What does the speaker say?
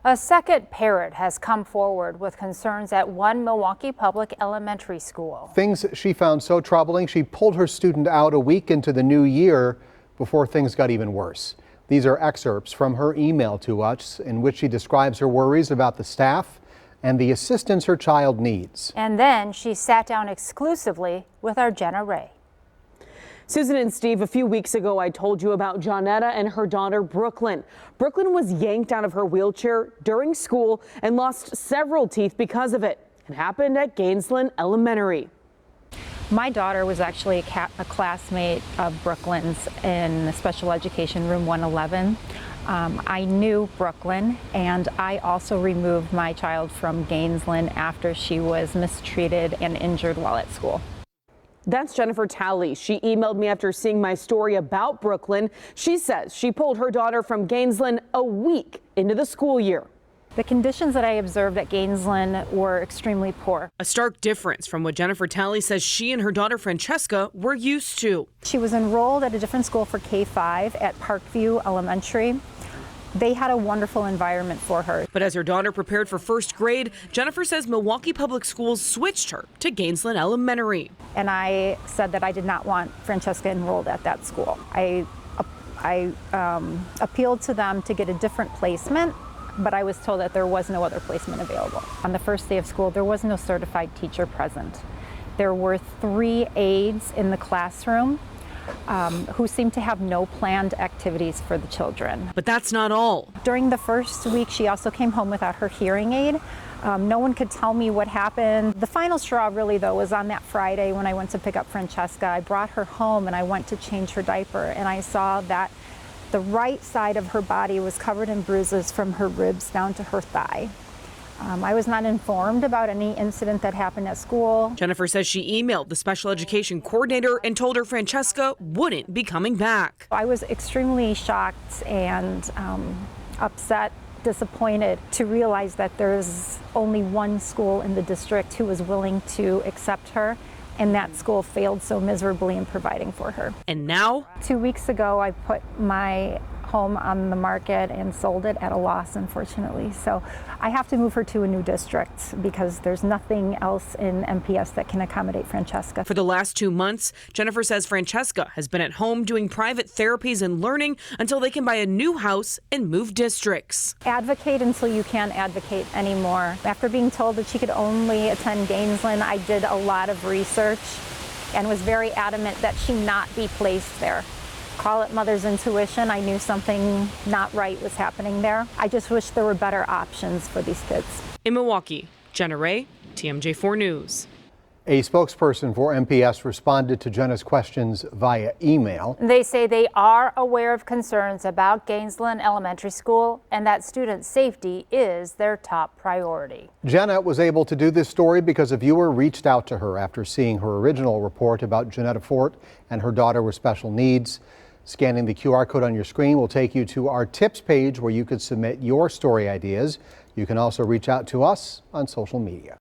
A second parent has come forward with concerns at one Milwaukee Public Elementary School. Things she found so troubling, she pulled her student out a week into the new year before things got even worse. These are excerpts from her email to us in which she describes her worries about the staff and the assistance her child needs. And then she sat down exclusively with our Jenna. Susan and Steve, a few weeks ago, I told you about Johnetta and her daughter, Brooklyn. Brooklyn was yanked out of her wheelchair during school and lost several teeth because of it. It happened at Gaenslen Elementary. My daughter was actually a classmate of Brooklyn's in special education room 111. I knew Brooklyn, and I also removed my child from Gaenslen after she was mistreated and injured while at school. That's Jennifer Talley. She emailed me after seeing my story about Brooklyn. She says she pulled her daughter from Gaenslen a week into the school year. The conditions that I observed at Gaenslen were extremely poor. A stark difference from what Jennifer Talley says she and her daughter Franceska were used to. She was enrolled at a different school for K-5 at Parkview Elementary. They had a wonderful environment for her. But as her daughter prepared for first grade, Jennifer says Milwaukee Public Schools switched her to Gaenslen Elementary. And I said that I did not want Franceska enrolled at that school. I appealed to them to get a different placement, but I was told that there was no other placement available. On the first day of school, there was no certified teacher present. There were 3 aides in the classroom who seemed to have no planned activities for the children. But that's not all. During the first week, she also came home without her hearing aid. No one could tell me what happened. The final straw really though was on that Friday when I went to pick up Franceska. I brought her home and I went to change her diaper, and I saw that the right side of her body was covered in bruises from her ribs down to her thigh. I was not informed about any incident that happened at school. Jennifer says she emailed the special education coordinator and told her Franceska wouldn't be coming back. I was extremely shocked and upset, disappointed to realize that there's only one school in the district who was willing to accept her, and that school failed so miserably in providing for her. And now? 2 weeks ago, I put my home on the market and sold it at a loss, unfortunately. So I have to move her to a new district because there's nothing else in MPS that can accommodate Franceska. For the last 2 months, Jennifer says Franceska has been at home doing private therapies and learning until they can buy a new house and move districts. Advocate until you can't advocate anymore. After being told that she could only attend Gaenslen, I did a lot of research and was very adamant that she not be placed there. Call it mother's intuition. I knew something not right was happening there. I just wish there were better options for these kids. In Milwaukee, Jenna, TMJ4 News. A spokesperson for MPS responded to Jenna's questions via email. They say they are aware of concerns about Gaenslen Elementary School and that student safety is their top priority. Jenna was able to do this story because a viewer reached out to her after seeing her original report about Johnetta Fort and her daughter with special needs. Scanning the QR code on your screen will take you to our tips page where you can submit your story ideas. You can also reach out to us on social media.